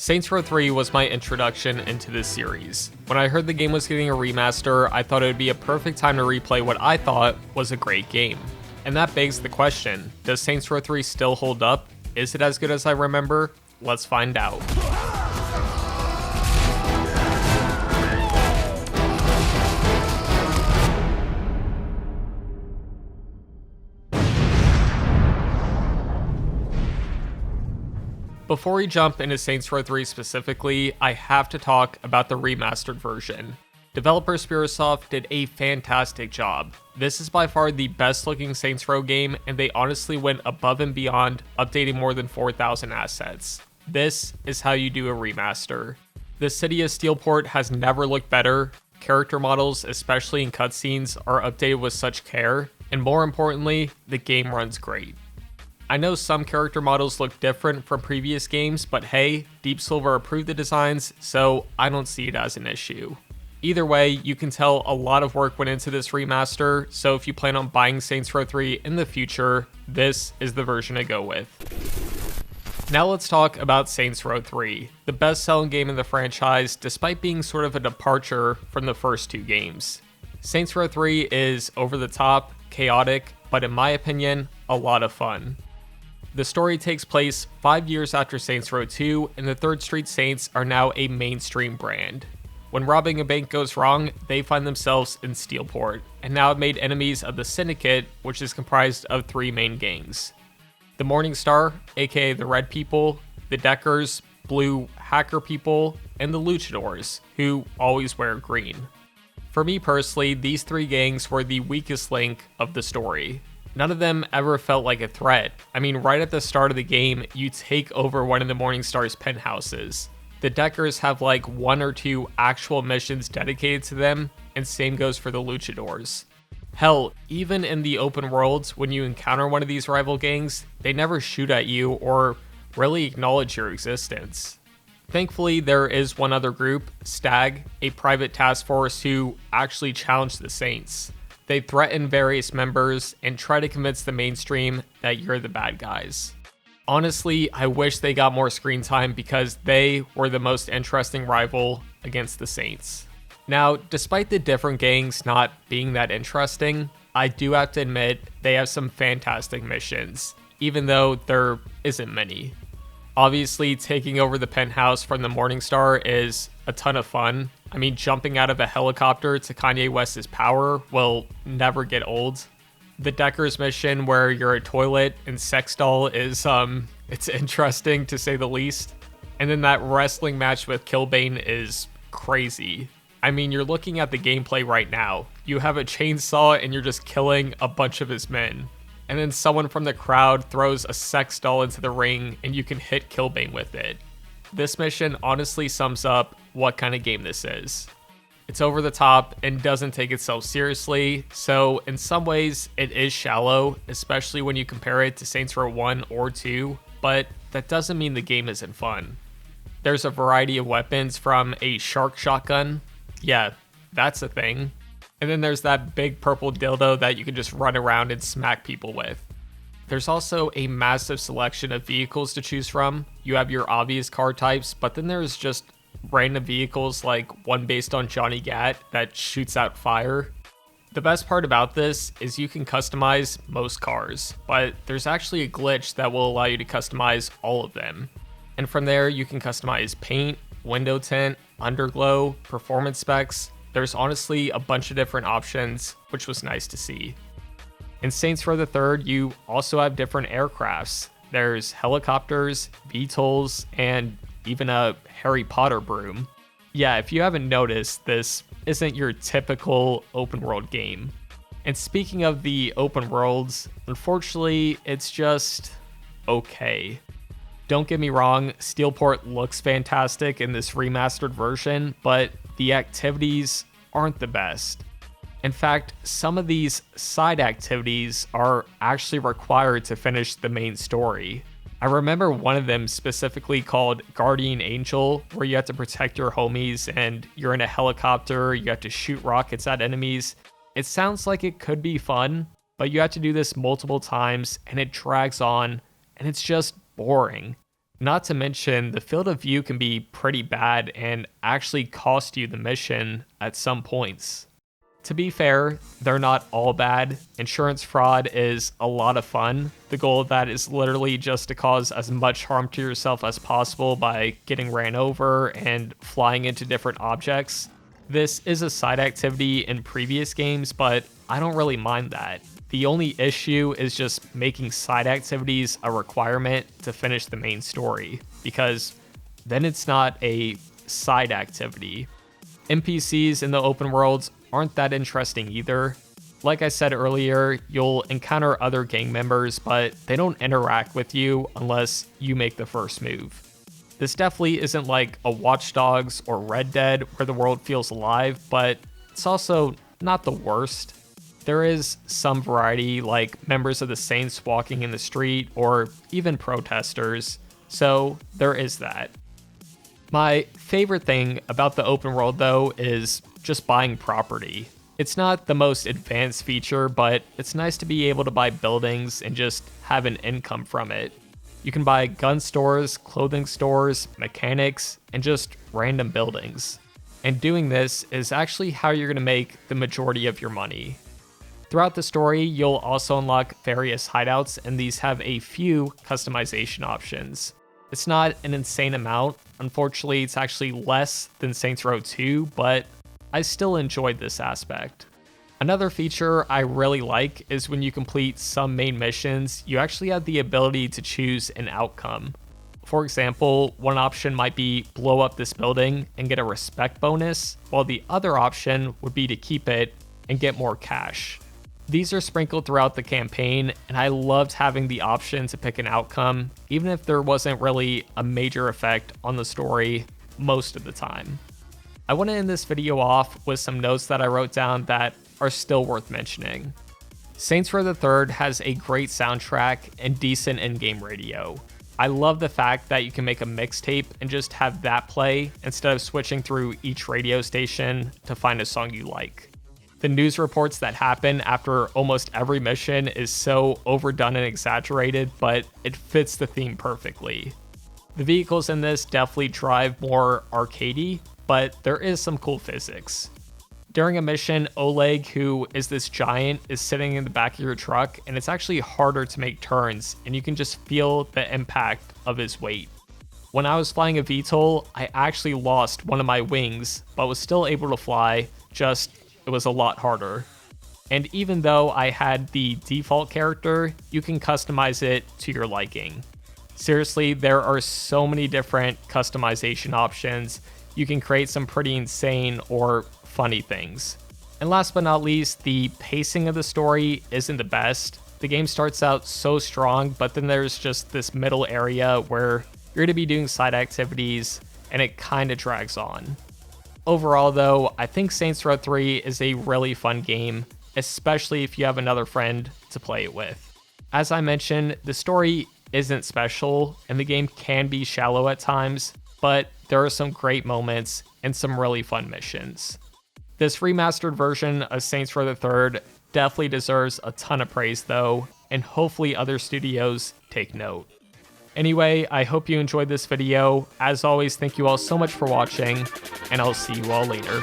Saints Row 3 was my introduction into this series. When I heard the game was getting a remaster, I thought it would be a perfect time to replay what I thought was a great game. And that begs the question, does Saints Row 3 still hold up? Is it as good as I remember? Let's find out. Before we jump into Saints Row 3 specifically, I have to talk about the remastered version. Developer Spirisoft did a fantastic job. This is by far the best looking Saints Row game, and they honestly went above and beyond, updating more than 4,000 assets. This is how you do a remaster. The city of Steelport has never looked better. Character models, especially in cutscenes, are updated with such care, and more importantly, the game runs great. I know some character models look different from previous games, but hey, Deep Silver approved the designs, so I don't see it as an issue. Either way, you can tell a lot of work went into this remaster, so if you plan on buying Saints Row 3 in the future, this is the version to go with. Now let's talk about Saints Row 3, the best-selling game in the franchise despite being sort of a departure from the first two games. Saints Row 3 is over the top, chaotic, but in my opinion, a lot of fun. The story takes place 5 years after Saints Row 2, and the 3rd Street Saints are now a mainstream brand. When robbing a bank goes wrong, they find themselves in Steelport, and now have made enemies of the Syndicate, which is comprised of 3 main gangs. The Morningstar, aka the Red People, the Deckers, Blue Hacker People, and the Luchadors, who always wear green. For me personally, these 3 gangs were the weakest link of the story. None of them ever felt like a threat. I mean, right at the start of the game, you take over one of the Morningstar's penthouses. The Deckers have like 1 or 2 actual missions dedicated to them, and same goes for the Luchadors. Hell, even in the open worlds, when you encounter one of these rival gangs, they never shoot at you or really acknowledge your existence. Thankfully, there is one other group, Stag, a private task force who actually challenge the Saints. They threaten various members and try to convince the mainstream that you're the bad guys. Honestly, I wish they got more screen time because they were the most interesting rival against the Saints. Now, despite the different gangs not being that interesting, I do have to admit they have some fantastic missions, even though there isn't many. Obviously, taking over the penthouse from the Morningstar is a ton of fun. I mean, jumping out of a helicopter to Kanye West's Power will never get old. The Deckers mission where you're a toilet and sex doll is, it's interesting to say the least. And then that wrestling match with Killbane is crazy. I mean, you're looking at the gameplay right now. You have a chainsaw and you're just killing a bunch of his men. And then someone from the crowd throws a sex doll into the ring and you can hit Killbane with it. This mission honestly sums up what kind of game this is. It's over the top and doesn't take itself seriously, so in some ways it is shallow, especially when you compare it to Saints Row 1 or 2, but that doesn't mean the game isn't fun. There's a variety of weapons from a shark shotgun, yeah, that's a thing, and then there's that big purple dildo that you can just run around and smack people with. There's also a massive selection of vehicles to choose from. You have your obvious car types, but then there's just random vehicles like one based on Johnny Gat that shoots out fire. The best part about this is you can customize most cars, but there's actually a glitch that will allow you to customize all of them. And from there, you can customize paint, window tint, underglow, performance specs. There's honestly a bunch of different options, which was nice to see. In Saints Row the 3rd, you also have different aircrafts. There's helicopters, VTOLs, and even a Harry Potter broom. Yeah, if you haven't noticed, this isn't your typical open world game. And speaking of the open worlds, unfortunately, it's just okay. Don't get me wrong, Steelport looks fantastic in this remastered version, but the activities aren't the best. In fact, some of these side activities are actually required to finish the main story. I remember one of them specifically called Guardian Angel, where you have to protect your homies and you're in a helicopter, you have to shoot rockets at enemies. It sounds like it could be fun, but you have to do this multiple times and it drags on and it's just boring. Not to mention, the field of view can be pretty bad and actually cost you the mission at some points. To be fair, they're not all bad. Insurance fraud is a lot of fun. The goal of that is literally just to cause as much harm to yourself as possible by getting ran over and flying into different objects. This is a side activity in previous games, but I don't really mind that. The only issue is just making side activities a requirement to finish the main story, because then it's not a side activity. NPCs in the open worlds aren't that interesting either. Like I said earlier, you'll encounter other gang members, but they don't interact with you unless you make the first move. This definitely isn't like a Watch Dogs or Red Dead where the world feels alive, but it's also not the worst. There is some variety, like members of the Saints walking in the street or even protesters, so there is that. My favorite thing about the open world though is just buying property. It's not the most advanced feature, but it's nice to be able to buy buildings and just have an income from it. You can buy gun stores, clothing stores, mechanics, and just random buildings. And doing this is actually how you're going to make the majority of your money. Throughout the story, you'll also unlock various hideouts, and these have a few customization options. It's not an insane amount. Unfortunately, it's actually less than Saints Row 2, but I still enjoyed this aspect. Another feature I really like is when you complete some main missions, you actually have the ability to choose an outcome. For example, one option might be blow up this building and get a respect bonus, while the other option would be to keep it and get more cash. These are sprinkled throughout the campaign, and I loved having the option to pick an outcome, even if there wasn't really a major effect on the story most of the time. I want to end this video off with some notes that I wrote down that are still worth mentioning. Saints Row the Third has a great soundtrack and decent in-game radio. I love the fact that you can make a mixtape and just have that play instead of switching through each radio station to find a song you like. The news reports that happen after almost every mission is so overdone and exaggerated, but it fits the theme perfectly. The vehicles in this definitely drive more arcadey, but there is some cool physics. During a mission, Oleg, who is this giant, is sitting in the back of your truck, and it's actually harder to make turns, and you can just feel the impact of his weight. When I was flying a VTOL, I actually lost one of my wings, but was still able to fly, just it was a lot harder. And even though I had the default character, you can customize it to your liking. Seriously, there are so many different customization options. You can create some pretty insane or funny things. And last but not least, the pacing of the story isn't the best. The game starts out so strong, but then there's just this middle area where you're going to be doing side activities, and it kind of drags on. Overall though, I think Saints Row 3 is a really fun game, especially if you have another friend to play it with. As I mentioned, the story isn't special, and the game can be shallow at times, but there are some great moments and some really fun missions. This remastered version of Saints Row the Third definitely deserves a ton of praise though, and hopefully other studios take note. Anyway, I hope you enjoyed this video. As always, thank you all so much for watching, and I'll see you all later.